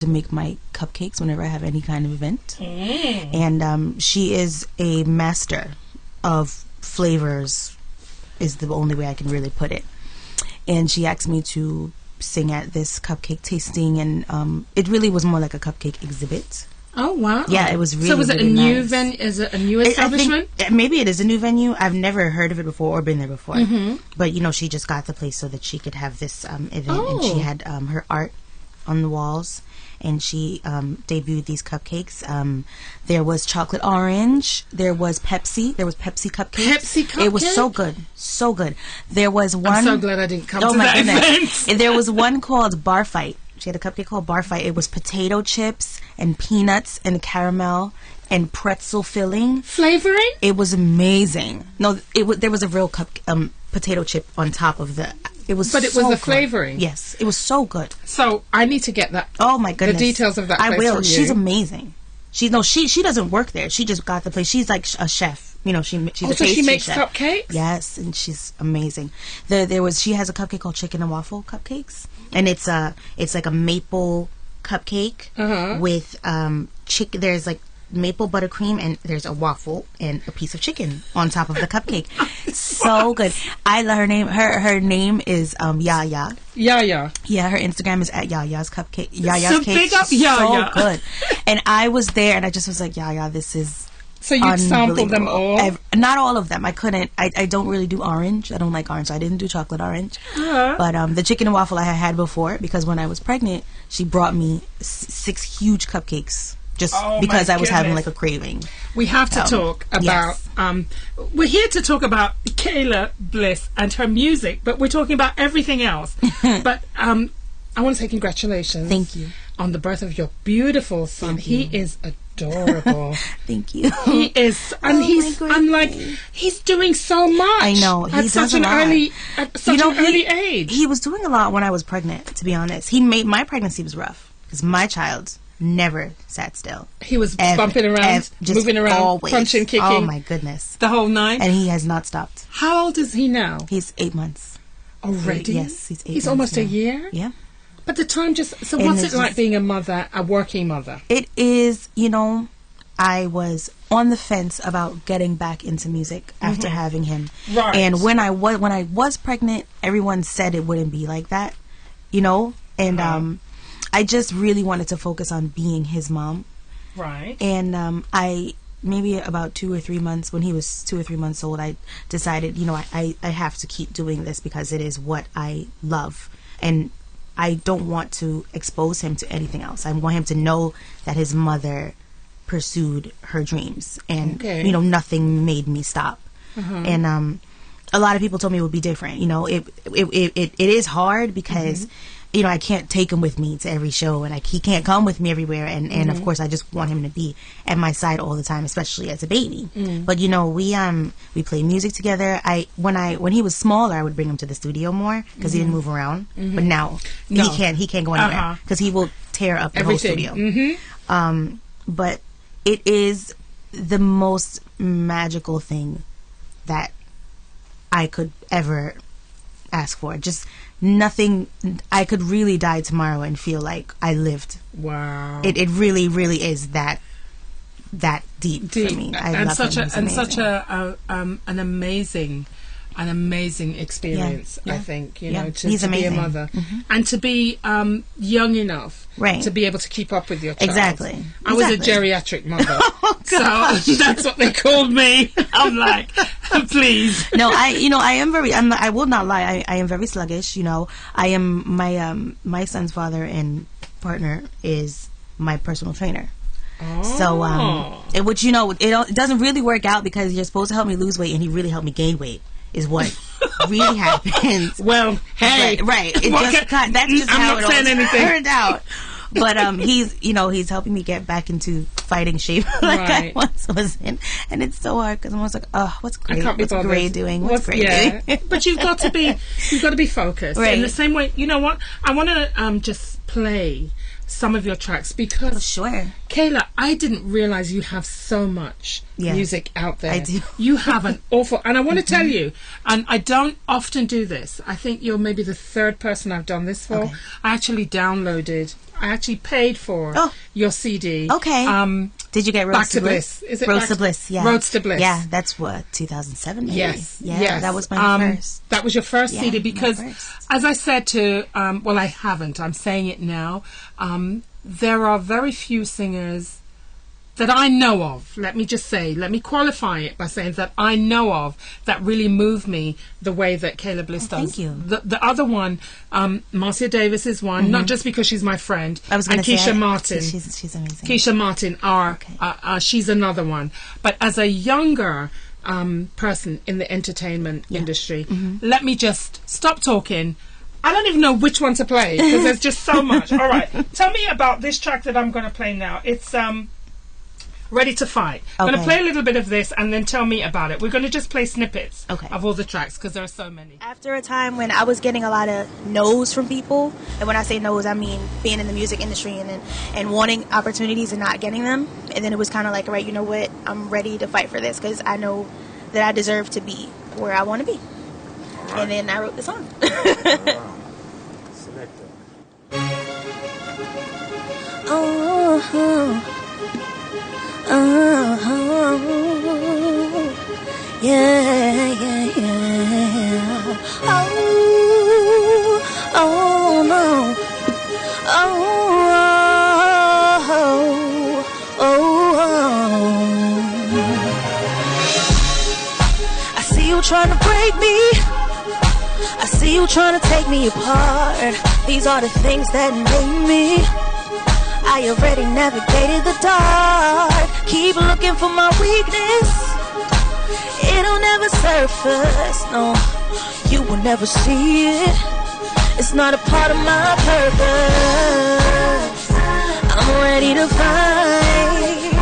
to make my cupcakes whenever I have any kind of event. And she is a master of flavors, is the only way I can really put it. And she asked me to sing at this cupcake tasting, and it really was more like a cupcake exhibit. Oh wow! Yeah, it was really. So was it really a new nice. venue? Is it a new establishment? I think maybe it is a new venue. I've never heard of it before or been there before. But you know, she just got the place so that she could have this event, and she had her art on the walls, and she debuted these cupcakes. There was chocolate orange. There was Pepsi. There was Pepsi cupcakes. Pepsi cupcake. It was so good, so good. There was one. I'm so glad I didn't come to that event. And there was one called Bar Fight. She had a cupcake called Bar Fight. It was potato chips and peanuts and caramel and pretzel filling. Flavoring? It was amazing. No, there was a real potato chip on top of the. It was. But it so was the good. flavoring. Yes, it was so good. So I need to get that. Oh my goodness! The details of that. I place will. from you. She's amazing. She doesn't work there. She just got the place. She's like a chef. You know, she's a so pastry she makes chef. cupcakes? Yes, and she's amazing. She has a cupcake called chicken and waffle cupcakes, and it's like a maple cupcake with chicken. There's like maple buttercream, and there's a waffle and a piece of chicken on top of the cupcake. So good. I love her name. Her name is Yaya. Yaya. Yeah, her Instagram is at Yaya's Cupcake. Yaya's So Cake. big up She's Yaya. So good. And I was there, and I just was like, Yaya, this is. So you sampled them all? Not all of them. I couldn't. I don't really do orange. I don't like orange. So I didn't do chocolate orange. But the chicken and waffle I had before, because when I was pregnant, she brought me 6 huge cupcakes just because I was having like a craving. We have to talk about. Yes. We're here to talk about Kayla Bliss and her music, but we're talking about everything else. But I want to say congratulations. Thank you. On the birth of your beautiful son. He is adorable. Thank you. He is, and he's doing so much. I know. He at such an early age. He was doing a lot when I was pregnant, to be honest. My pregnancy was rough because my child never sat still. He was bumping around, moving around, always. punching, kicking. Oh my goodness. The whole nine. And he has not stopped. How old is he now? He's 8 months. Already? Yes, he's 8 months. He's almost now. a year? Yeah. But the time so what's it like being a mother, a working mother? It is, I was on the fence about getting back into music after having him. Right. And when I was pregnant, everyone said it wouldn't be like that, and I just really wanted to focus on being his mom. Right. And I maybe about 2 or 3 months, when he was 2 or 3 months old, I decided, I have to keep doing this because it is what I love. And I don't want to expose him to anything else. I want him to know that his mother pursued her dreams, and nothing made me stop. And a lot of people told me it would be different. It is hard because I can't take him with me to every show, and he can't come with me everywhere. And of course, I just want him to be at my side all the time, especially as a baby. But we play music together. When he was smaller, I would bring him to the studio more because he didn't move around. But now he can't go anywhere because he will tear up the whole studio. But it is the most magical thing that I could ever ask for. Just nothing. I could really die tomorrow and feel like I lived. Wow. It really, really is that deep for me. I love him. He's such an amazing experience. Yeah. I think to He's be a amazing. mother and to be young enough to be able to keep up with your child. Exactly. I was a geriatric mother, so that's what they called me. I'm like, please. No, I am very. I will not lie. I am very sluggish. I am my son's father and partner is my personal trainer. So which it doesn't really work out because you're supposed to help me lose weight and he really helped me gain weight. Is what really happens. Well, hey, but, right? That's just how it all turned out. But he's helping me get back into fighting shape like I once was in, and it's so hard because I'm always like, oh, what's great? What's Gray doing? What's Gray doing? But you've got to be focused. Right. In the same way, you know what? I want to just play some of your tracks, because Sure. Kayla, I didn't realize you have so much music out there. I do. You have an awful, and I want to tell you, and I don't often do this. I think you're maybe the third person I've done this for. Okay. I actually paid for your CD. Okay. Did you get Roads Back to to Bliss? Bliss. Is it Roads Back to Bliss, yeah. Roads to Bliss. Yeah, that's what, 2007 maybe? Yes. Yeah, yes. that was my first. That was your first Yeah, CD, my because first. as I said to, well, I haven't, I'm saying it now, there are very few singers that I know of, let me qualify it by saying that I know of, that really move me the way that Kayla Bliss does. Thank you. The other one, Marcia Davis is one, not just because she's my friend, I was going and to say, Keisha Martin. She's amazing. Keisha Martin she's another one. But as a younger person in the entertainment industry, let me just stop talking. I don't even know which one to play because there's just so much. All right, tell me about this track that I'm going to play now. It's Ready to Fight. I'm going to play a little bit of this and then tell me about it. We're going to just play snippets of all the tracks because there are so many. After a time when I was getting a lot of no's from people, and when I say no's, I mean being in the music industry and wanting opportunities and not getting them, and then it was kind of like, all right, you know what, I'm ready to fight for this because I know that I deserve to be where I want to be. Right. And then I wrote the song. Select it. Yeah. Oh no. I see you trying to break me. I see you trying to take me apart. These are the things that made me. I already navigated the dark. Keep looking for my weakness. It'll never surface. No, you will never see it. It's not a part of my purpose. I'm ready to fight.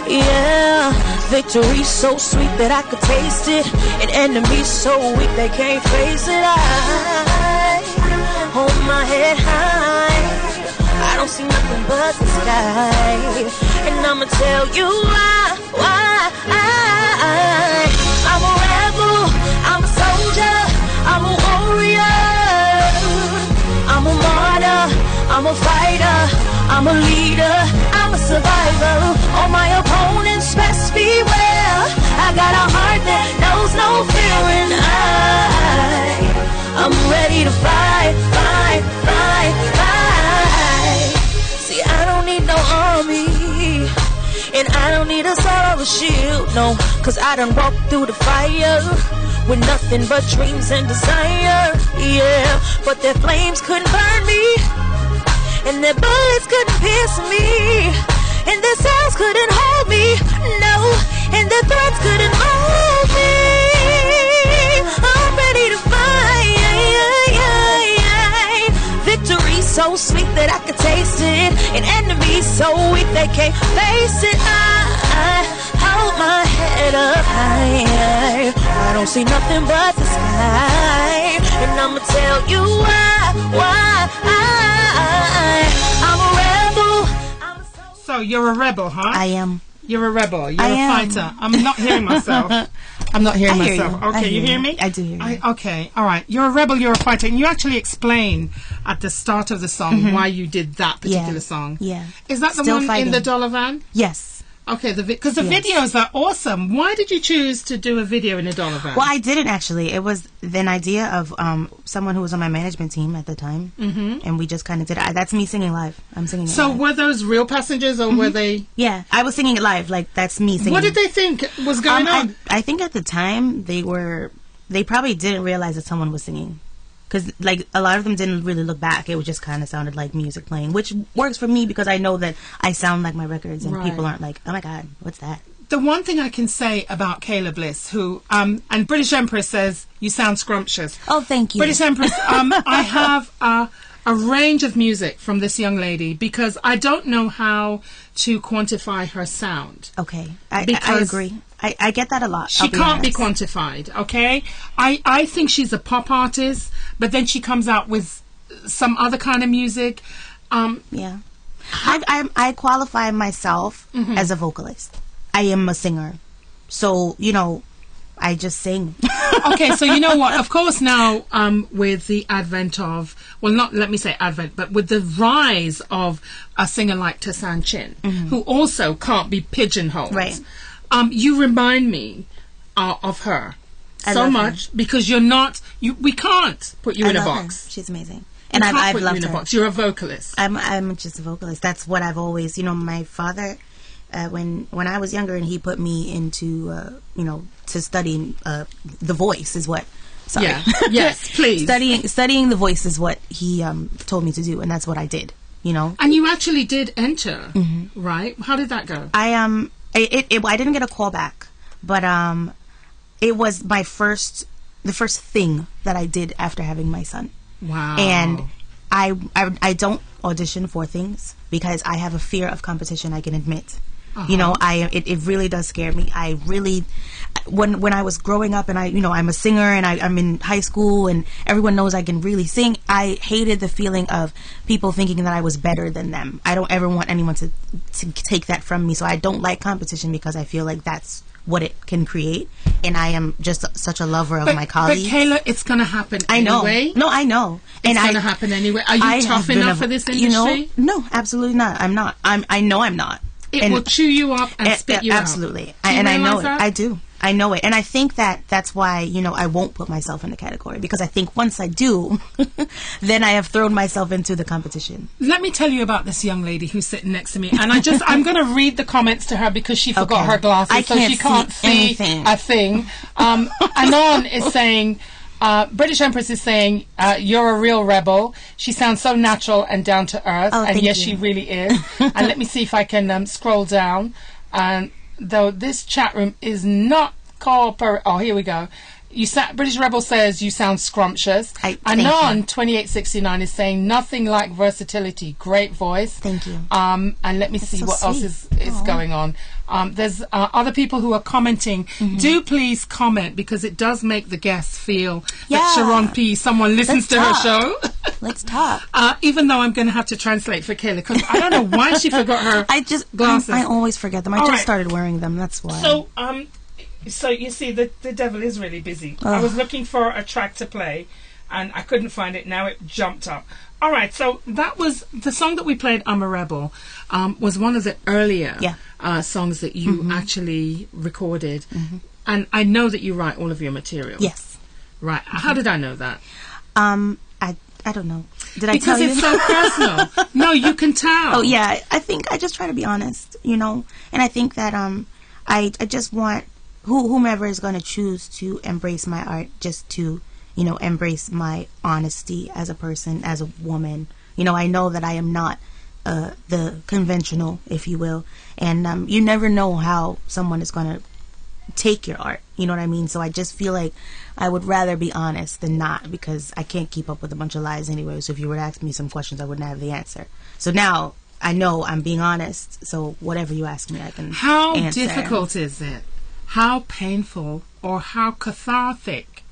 Yeah. Victory so sweet that I could taste it. An enemy so weak they can't face it. I hold my head high. I don't see nothing but the sky. And I'ma tell you why. I'm a rebel, I'm a soldier, I'm a warrior, I'm a martyr, I'm a fighter, I'm a leader, I'm a survivor. All my opponents best beware. I got a heart that knows no fear, and I'm ready to fight. See, I don't need no army, and I don't need a sword or a shield, no, cause I done walked through the fire with nothing but dreams and desire, yeah, but their flames couldn't burn me, and their bullets couldn't pierce me, and their sounds couldn't hold me, no, and their threats couldn't hold me. I'm ready to fight. Victory so sweet that I could taste it, and enemies so weak they can't face it. I hold my head up high. I don't see nothing but the sky, and I'ma tell you why. I'm a rebel. So you're a rebel, huh? I am. You're a rebel. You're a fighter. I'm not hearing myself. I'm not hearing myself. You. Okay, you hear me? I do hear you. Okay, all right. You're a rebel, you're a fighter. And you actually explain at the start of the song why you did that particular song. Yeah. Is that the Still one fighting. in the dollar van? Yes. Okay, because the videos are awesome. Why did you choose to do a video in a dollar van? Well, I didn't actually. It was an idea of someone who was on my management team at the time, and we just kind of did it. That's me singing live. I'm singing it So live. were those real passengers or were they... Yeah, I was singing it live. Like, that's me singing. What did they think was going on? I think at the time they probably didn't realize that someone was singing. Because, like, a lot of them didn't really look back. It was just kind of sounded like music playing, which works for me because I know that I sound like my records, and people aren't like, oh my God, what's that? The one thing I can say about Kayla Bliss, who, and British Empress says, you sound scrumptious. Oh, thank you. British Empress, I have a range of music from this young lady because I don't know how to quantify her sound. Okay, I agree. I get that a lot. She can't be quantified, okay? I think she's a pop artist, but then she comes out with some other kind of music. Yeah. I qualify myself as a vocalist. I am a singer. So, you know, I just sing. Okay, so you know what? Of course now, with the advent of, well, not let me say advent, but with the rise of a singer like Tasan Chin, who also can't be pigeonholed. Right. You remind me of her so much her. Because you're not, we can't put you in a box. Her. She's amazing. And I've loved you in her. A box. You're a vocalist. I'm just a vocalist. That's what I've always, you know, my father, when I was younger and he put me into, you know, to studying the voice is what, sorry. Yeah. Yes, please. Studying the voice is what he told me to do, and that's what I did, you know. And you actually did enter, right? How did that go? I didn't get a call back, but it was the first thing that I did after having my son. Wow. And I don't audition for things because I have a fear of competition, I can admit. You know, it really does scare me. I really, when I was growing up and I'm a singer and I'm in high school and everyone knows I can really sing, I hated the feeling of people thinking that I was better than them. I don't ever want anyone to take that from me. So I don't like competition because I feel like that's what it can create. And I am just such a lover of my colleagues. But Kayla, it's going to happen anyway. No, I know. It's going to happen anyway. Are you tough enough for this industry? You know, no, absolutely not. I'm not. I know I'm not. It will chew you up and spit you absolutely. out. And I know it. That? I do. I know it. And I think that's why, you know, I won't put myself in the category, because I think once I do, then I have thrown myself into the competition. Let me tell you about this young lady who's sitting next to me. And I'm going to read the comments to her because she forgot her glasses. So she can't see a thing. Anon is saying, British Empress is saying, you're a real rebel. She sounds so natural and down to earth. And yes, she really is. And let me see if I can scroll down. Though this chat room is not corporate. Oh, here we go. British Rebel says you sound scrumptious. Anon 2869 is saying nothing like versatility. Great voice. Thank you. And let me see what else is going on. There's other people who are commenting. Do please comment, because it does make the guests feel that Sheron P, someone listens to her show. Let's talk. Even though I'm going to have to translate for Kayla, because I don't know why she forgot her glasses. I always forget them. I just started wearing them. That's why. So you see, the devil is really busy. I was looking for a track to play, and I couldn't find it. Now it jumped up. All right, so that was the song that we played, I'm a Rebel, was one of the earlier songs that you actually recorded. And I know that you write all of your material. Yes. Right. How did I know that? I don't know. Did I tell you? Because it's so personal. No, you can tell. Oh, yeah. I think I just try to be honest, you know. And I think that I just want whomever is going to choose to embrace my art just to, you know, embrace my honesty as a person, as a woman. You know, I know that I am not the conventional, if you will. And you never know how someone is going to take your art. You know what I mean? So I just feel like I would rather be honest than not, because I can't keep up with a bunch of lies anyway. So if you were to ask me some questions, I wouldn't have the answer. So now I know I'm being honest. So whatever you ask me, I can answer. How difficult is it? How painful or how cathartic,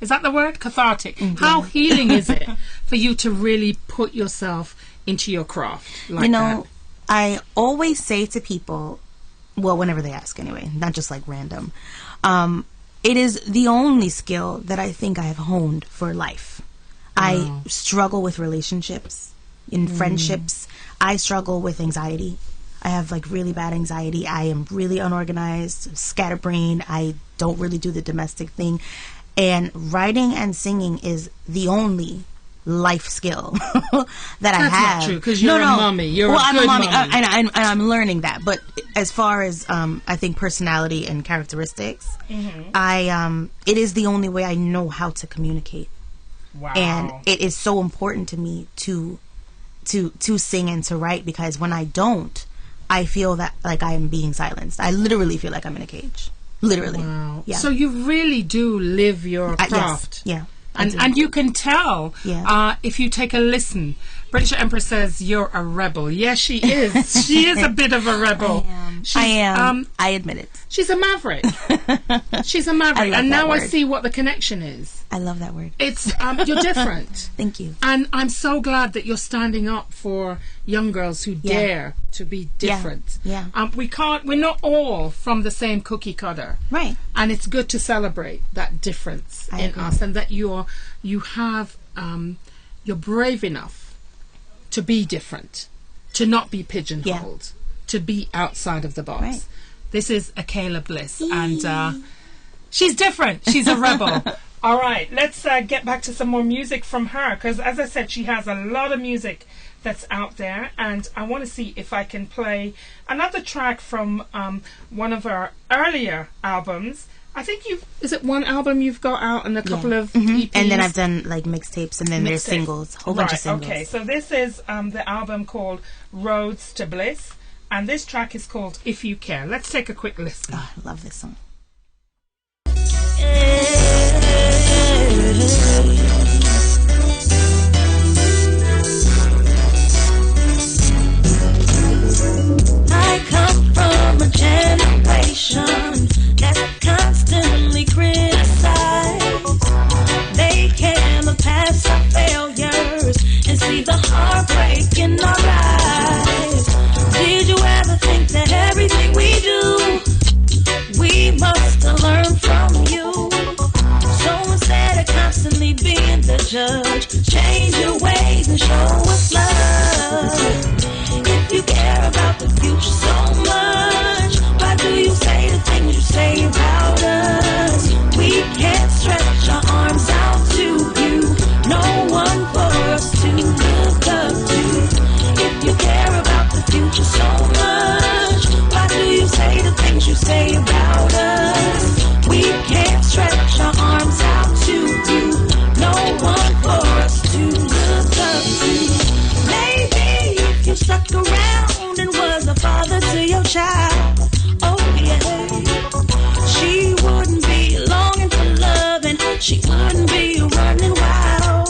is that the word? Cathartic. Mm-hmm. How healing is it for you to really put yourself into your craft like that? You know, I always say to people, well, whenever they ask anyway, not just like random, it is the only skill that I think I have honed for life. I struggle with relationships, in friendships. I struggle with anxiety. I have like really bad anxiety. I am really unorganized, scatterbrained. I don't really do the domestic thing. And writing and singing is the only life skill that I have. That's not true, because you're a mummy. You're a good mummy. And I'm learning that. But as far as I think personality and characteristics, it is the only way I know how to communicate. Wow. And it is so important to me to sing and to write, because when I don't, I feel that like I am being silenced. I literally feel like I'm in a cage. Literally. Wow. Yeah. So you really do live your craft. Yes. Yeah. And you can tell if you take a listen. British Empress says you're a rebel. Yes, she is. She is a bit of a rebel. I am. I admit it. She's a maverick. She's a maverick. And now I see what the connection is. I love that word. It's you're different. Thank you. And I'm so glad that you're standing up for young girls who dare to be different. Yeah. We're not all from the same cookie cutter. Right. And it's good to celebrate that difference in us, and that you're brave enough to be different, to not be pigeonholed, to be outside of the box. Right. This is a Kayla Bliss, and she's different. She's a rebel. All right, let's get back to some more music from her, because as I said, she has a lot of music that's out there, and I want to see if I can play another track from one of her earlier albums. I think is it one album you've got out and a couple of EPs? And then I've done like mixtapes, and then there's singles, a whole bunch of singles. Okay, so this is the album called Roads to Bliss, and this track is called If You Care. Let's take a quick listen. Oh, I love this song. I come from a generation that's constantly criticized. They can look past our failures and see the heartbreak in our eyes. Did you ever think that everything we do, we must learn from you? So instead of constantly being the judge, change your ways and show us love. If you care about the future so much, why do you say the things you say about us? We can't stretch our arms out to you, no one for us to look up to. If you care about the future so much, why do you say the things you say about us? We can't stretch our arms out to you, no one for us to look up to. Maybe if you stuck around and was a father to your child, oh yeah, she wouldn't be longing for love, and she wouldn't be running wild.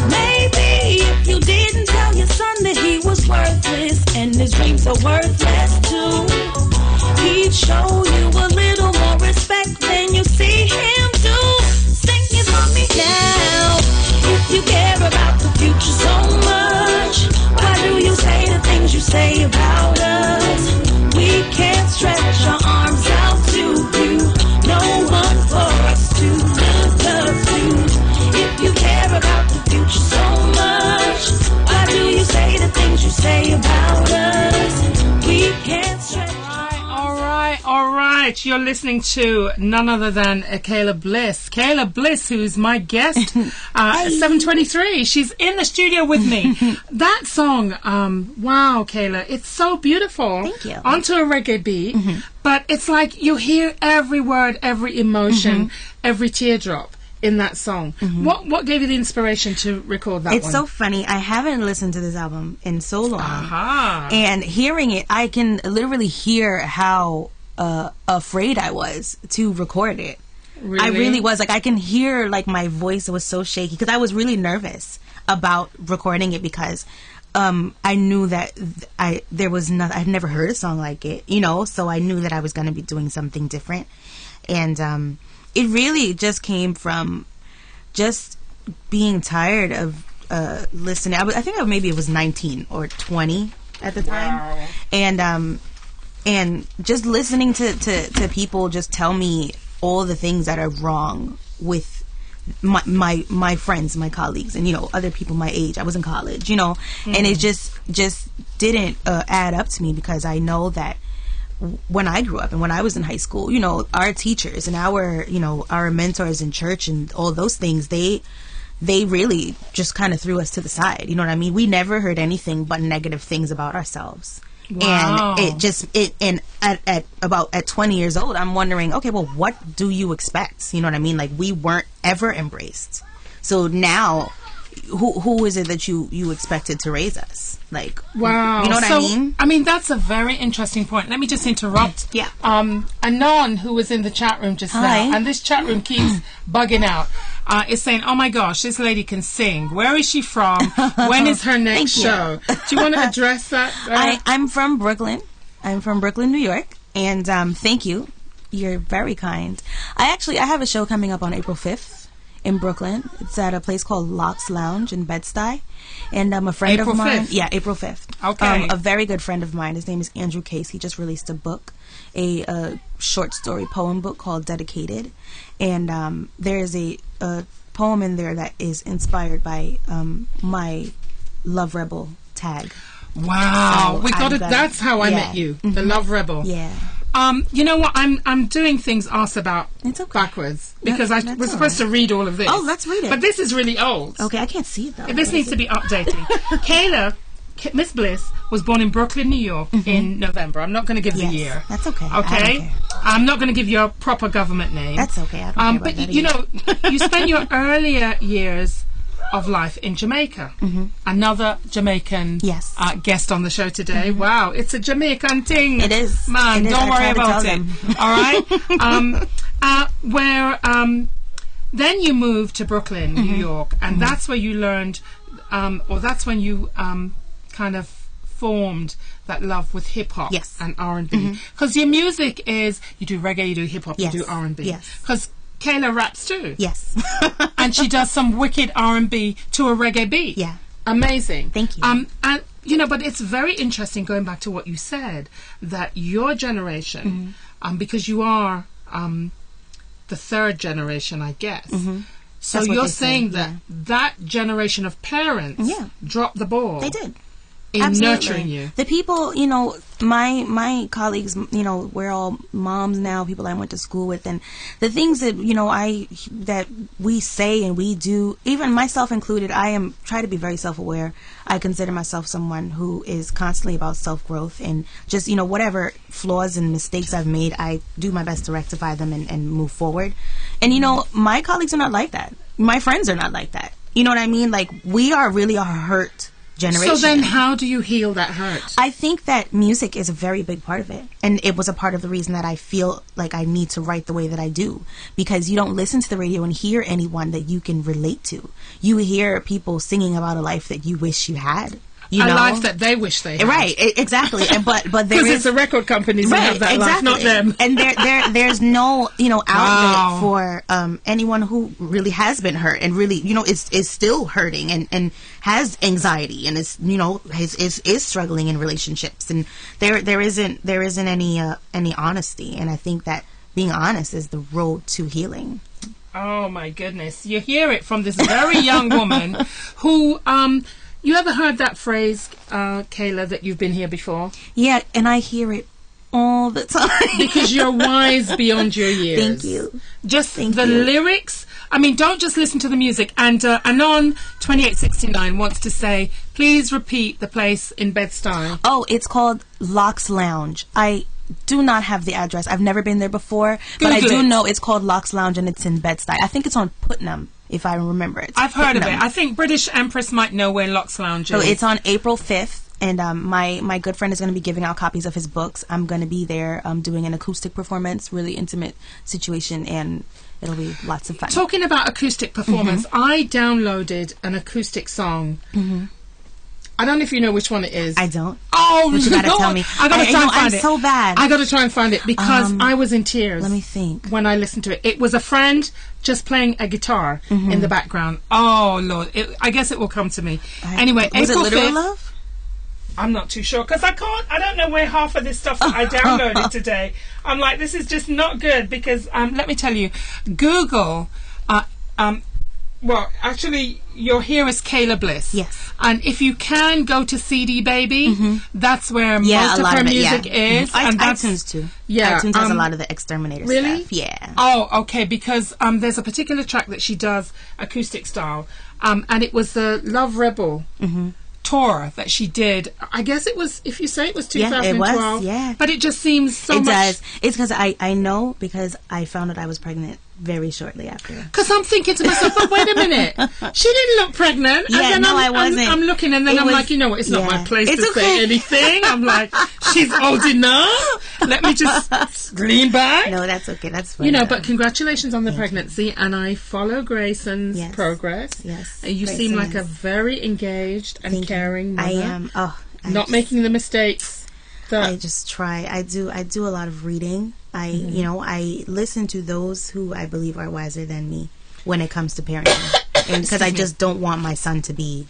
Maybe if you didn't tell your son that he was worthless and his dreams are worthless too, he'd show you a little more respect than you see him do. Sing it for me now. If you care about the future so much, why do you say the things you say about us? We can't stretch our arms out to you, no one for us to look up to. If you care about the future so much, why do you say the things you say about us? We can't stretch. All right. You're listening to none other than Kayla Bliss. Kayla Bliss, who's my guest, 723. She's in the studio with me. That song, wow, Kayla, it's so beautiful. Thank you. Onto a reggae beat, but it's like you hear every word, every emotion, every teardrop in that song. What gave you the inspiration to record that one? It's so funny. I haven't listened to this album in so long. Aha. And hearing it, I can literally hear how afraid I was to record it. Really? I really was. Like, I can hear, like, my voice was so shaky because I was really nervous about recording it because I knew that I'd never heard a song like it, you know, so I knew that I was going to be doing something different. And it really just came from just being tired of listening. I think maybe it was 19 or 20 at the time. Wow. And just listening to people just tell me all the things that are wrong with my friends, my colleagues, and, you know, other people my age. I was in college, you know, and it just didn't add up to me because I know that when I grew up and when I was in high school, you know, our teachers and our mentors in church and all those things, they really just kind of threw us to the side. You know what I mean? We never heard anything but negative things about ourselves. Wow. And at 20 years old, I'm wondering, okay, well, what do you expect? You know what I mean? Like, we weren't ever embraced. So now, who is it that you expected to raise us? Like, wow. You know what I mean? I mean, that's a very interesting point. Let me just interrupt. Yeah. Anon, who was in the chat room just now, and this chat room keeps bugging out. is saying, oh my gosh, this lady can sing. Where is she from? When is her next show? Do you want to address that? I'm from Brooklyn. I'm from Brooklyn, New York. And thank you. You're very kind. I have a show coming up on April 5th in Brooklyn. It's at a place called Locks Lounge in Bed-Stuy. And a friend of mine... 5th? Yeah, April 5th. Okay. A very good friend of mine. His name is Andrew Case. He just released a book, a short story poem book called Dedicated. And there is a poem in there that is inspired by my Love Rebel tag. Wow. That's how I met you. The Love Rebel. Yeah. You know what? I'm doing things asked about backwards because I was supposed to read all of this. Oh, let's read it. But this is really old. Okay, I can't see it though. This needs to be updated. Kayla, Miss Bliss, was born in Brooklyn, New York in November. I'm not going to give the year. That's okay. Okay? I'm not going to give you a proper government name. That's okay. I don't care about but that you know, you spent your earlier years of life in Jamaica. Another Jamaican guest on the show today. Wow, it's a Jamaican thing. It is. Man, don't worry about it. All right? Where then you moved to Brooklyn, New York, and that's where you learned, or that's when you kind of formed that love with hip-hop and R&B. Because your music is, you do reggae, you do hip-hop, you do R&B. Yes. Because Kayla raps too. Yes. And she does some wicked R&B to a reggae beat. Yeah. Amazing. Thank you. And you know, but it's very interesting going back to what you said, that your generation, because you are the third generation, I guess. So you're saying that generation of parents dropped the ball. They did. In nurturing you. The people, you know, my colleagues, you know, we're all moms now, people I went to school with, and the things that, you know, that we say and we do, even myself included, I try to be very self-aware. I consider myself someone who is constantly about self-growth, and just, you know, whatever flaws and mistakes I've made, I do my best to rectify them and move forward. And, you know, my colleagues are not like that. My friends are not like that. You know what I mean? Like, we are really a hurt generation. So then how do you heal that hurt? I think that music is a very big part of it. And it was a part of the reason that I feel like I need to write the way that I do. Because you don't listen to the radio and hear anyone that you can relate to. You hear people singing about a life that you wish you had. You know? Life that they wish they had. Right, exactly. But there is... Because it's the record companies that have that life, not them. And there's no, you know, outlet for anyone who really has been hurt and really, you know, is still hurting and has anxiety and is, you know, is struggling in relationships. And there isn't any honesty. And I think that being honest is the road to healing. Oh my goodness. You hear it from this very young woman who... You ever heard that phrase, Kayla, that you've been here before? Yeah, and I hear it all the time. Because you're wise beyond your years. Thank you. Just the lyrics. I mean, don't just listen to the music. And Anon 2869 wants to say, please repeat the place in Bed-Stuy. Oh, it's called Locks Lounge. I do not have the address. I've never been there before. But I do know it's called Locks Lounge and it's in Bed-Stuy. I think it's on Putnam, if I remember it. I've heard of it. I think British Empress might know where Locks Lounge is. So it's on April 5th. And my good friend is going to be giving out copies of his books. I'm going to be there doing an acoustic performance, really intimate situation, and it'll be lots of fun. Talking about acoustic performance, I downloaded an acoustic song. I don't know if you know which one it is. I don't. Oh, but you gotta tell me. I gotta try and find it. I'm so bad. I gotta try and find it because I was in tears. Let me think. When I listened to it, it was a friend just playing a guitar in the background. Oh Lord, I guess it will come to me. Anyway, was April it Literal 5th, Love? I'm not too sure because I don't know where half of this stuff that I downloaded today. I'm like, this is just not good because let me tell you, Google. Well, actually, your here is Kayla Bliss. Yes. And if you can go to CD Baby, that's where most of her music is. And iTunes too. Yeah. iTunes has a lot of the Exterminator stuff. Yeah. Oh, okay. Because there's a particular track that she does acoustic style. And it was the Love Rebel tour that she did. I guess it was, if you say it was 2012. It was, yeah. But it just seems so much. It does. It's because I know because I found out I was pregnant very shortly after. Because I'm thinking to myself, but wait a minute, she didn't look pregnant. Yeah, and then no, I wasn't. I'm looking, and then I'm like, you know what? It's not my place to say anything. I'm like, she's old enough. Let me just lean back. No, that's okay. That's fine. You know, but congratulations on the pregnancy, and I follow Grayson's progress. Yes. You seem like a very engaged and caring mother. I am. Not making the mistakes. I just try. I do a lot of reading. You know, I listen to those who I believe are wiser than me when it comes to parenting, and because I just don't want my son to be,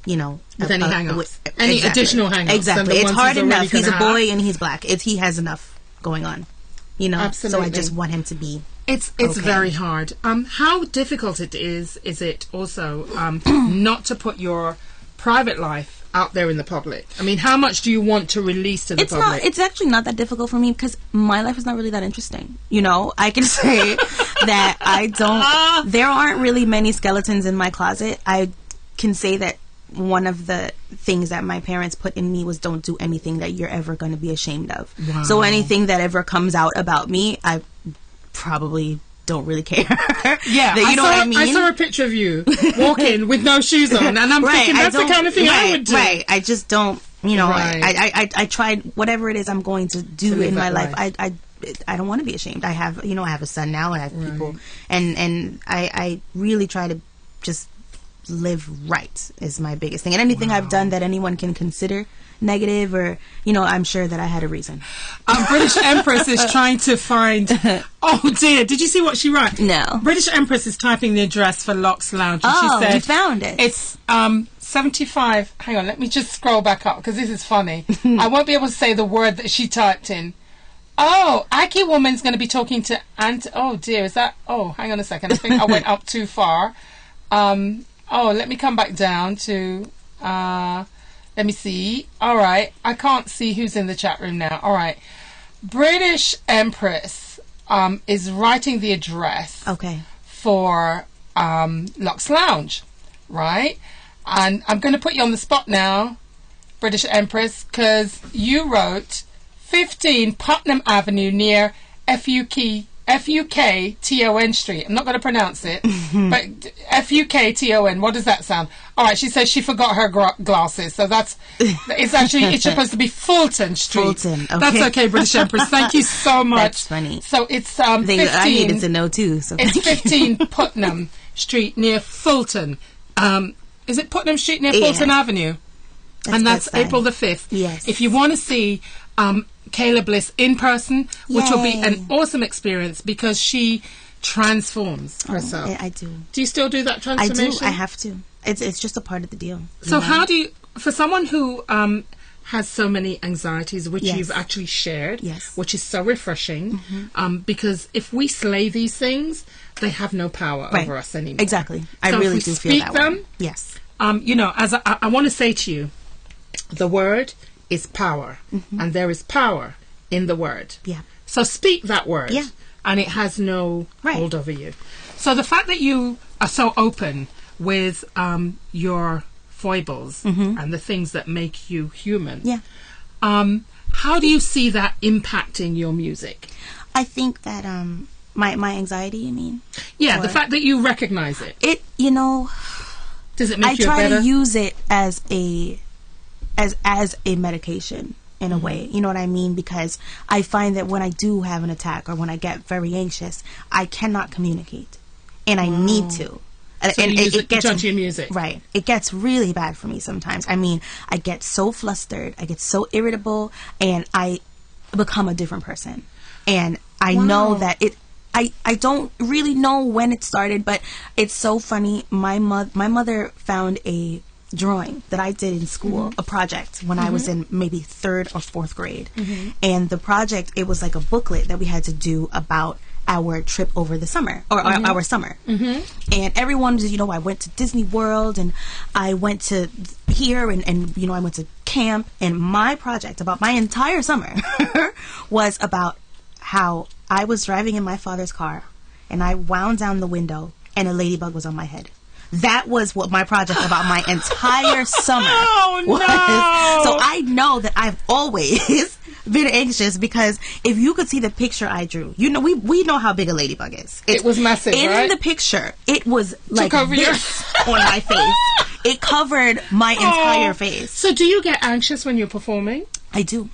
you know, with any hang-ups, any additional hang-ups. Exactly, it's hard enough. He's a boy and he's black. He has enough going on, you know. Absolutely. So I just want him to be. It's very hard. How difficult it is it also not to put your private life out there in the public? I mean, how much do you want to release to the public? It's actually not that difficult for me because my life is not really that interesting. You know, I can say that I don't. There aren't really many skeletons in my closet. I can say that one of the things that my parents put in me was don't do anything that you're ever going to be ashamed of. Wow. So anything that ever comes out about me, I probably don't really care. Yeah, you know what I mean? I saw a picture of you walking with no shoes on, and I'm thinking that's the kind of thing I would do. Right, I just don't, you know, I tried whatever it is I'm going to do in my life. I don't want to be ashamed. I have a son now, and I have people, and I really try to just live right is my biggest thing. And anything I've done that anyone can consider negative, or I'm sure that I had a reason. British Empress is trying to find. Oh dear! Did you see what she wrote? No. British Empress is typing the address for Locks Lounge. And she said, you found it. It's 75. Hang on, let me just scroll back up because this is funny. I won't be able to say the word that she typed in. Oh, Aki Woman's going to be talking to Oh dear, is that? Oh, hang on a second. I think I went up too far. Let me come back down to. Let me see. All right. I can't see who's in the chat room now. All right. British Empress is writing the address for Lux Lounge, right? And I'm going to put you on the spot now, British Empress, because you wrote 15 Putnam Avenue near F-U-K-T-O-N Street. I'm not going to pronounce it, but F-U-K-T-O-N. What does that sound? All right, she says she forgot her glasses, so it's supposed to be Fulton Street. Fulton, okay. That's okay, British Empress. Thank you so much. That's funny. So it's 15. I needed to know too. So it's 15 Putnam Street near Fulton. Is it Putnam Street near Fulton Avenue? That's April the 5th. Yes. If you want to see Kayla Bliss in person, which will be an awesome experience because she transforms herself. I do. Do you still do that transformation? I do. I have to. It's just a part of the deal. So how do you, for someone who has so many anxieties, which you've actually shared, which is so refreshing, because if we slay these things, they have no power over us anymore. Exactly. I really do feel that them, way. Yes. As I want to say to you, the word is power, and there is power in the word. Yeah. So speak that word, and it has no hold over you. So the fact that you are so open with your foibles and the things that make you human, how do you see that impacting your music? I think that my anxiety, you mean? Yeah, the fact that you recognize it. Does it make you better? I try to use it as a medication in a way, you know what I mean? Because I find that when I do have an attack or when I get very anxious, I cannot communicate, and I need to. So and it gets into your music, right? It gets really bad for me sometimes. I mean, I get so flustered, I get so irritable, and I become a different person. And I know that I don't really know when it started, but it's so funny. My mother found a drawing that I did in school, a project when I was in maybe 3rd or 4th grade. And the project, it was like a booklet that we had to do about our trip over the summer, or our summer. And everyone was, I went to Disney World, and I went to here, and I went to camp, and my project about my entire summer was about how I was driving in my father's car, and I wound down the window, and a ladybug was on my head. That was what my project about my entire summer was. So I know that I've always been anxious, because if you could see the picture I drew, we know how big a ladybug is. It was massive, in the picture, it was like this on my face. It covered my entire face. So do you get anxious when you're performing? I do.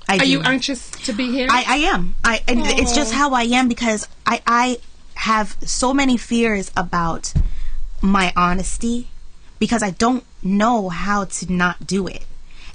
Are you anxious to be here? I am. It's just how I am, because I have so many fears about my honesty, because I don't know how to not do it.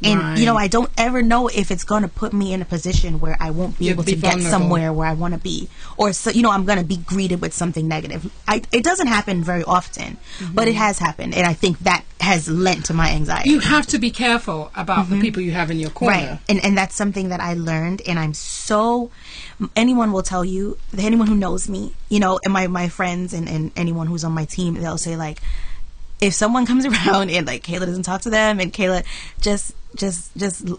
And, you know, I don't ever know if it's going to put me in a position where I won't be able to get somewhere where I want to be. Or, so, you know, I'm going to be greeted with something negative. It doesn't happen very often, but it has happened. And I think that has lent to my anxiety. You have to be careful about the people you have in your corner. Right. And that's something that I learned. And I'm so... Anyone will tell you, anyone who knows me, you know, and my friends and anyone who's on my team, they'll say, like, if someone comes around and, like, Kayla doesn't talk to them, and Kayla just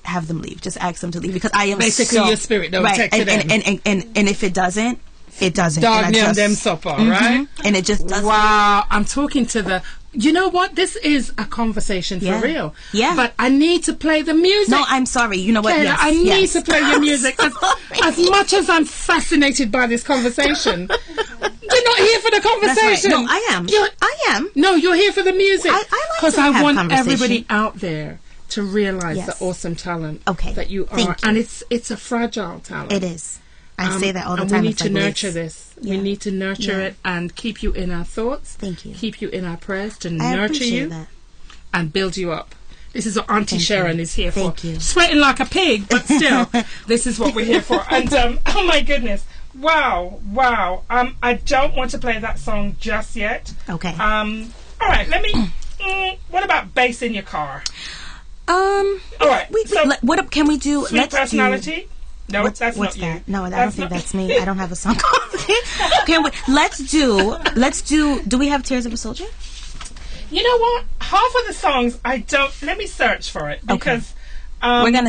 have them leave. Just ask them to leave, because I am basically your spirit don't take to them. And if it doesn't, it doesn't. Dog them supper, right? And it just doesn't. Wow, I'm talking to the... You know what? This is a conversation for real. Yeah. But I need to play the music. No, I'm sorry. You know what? Kayla, I need to play your music. As much as I'm fascinated by this conversation, you're not here for the conversation. Right. No, I am. I am. No, you're here for the music. I like to have I want conversation. Everybody out there to realize the awesome talent that you are. Thank you. And it's a fragile talent. It is. I say that all the and time. We need to nurture this. We need to nurture it and keep you in our thoughts. Thank you. Keep you in our prayers to I nurture you that. And build you up. This is what Auntie Sheron is here for. Thank you. Sweating like a pig, but still, this is what we're here for. And oh my goodness, wow. I don't want to play that song just yet. Okay. All right. Let me. What about bass in your car? All right. What can we do? Sweet personality. No, that's not you. No, I don't think that's me. I don't have a song called it. Okay, let's do. Do we have Tears of a Soldier? You know what? Half of the songs I don't. Let me search for it, because we're gonna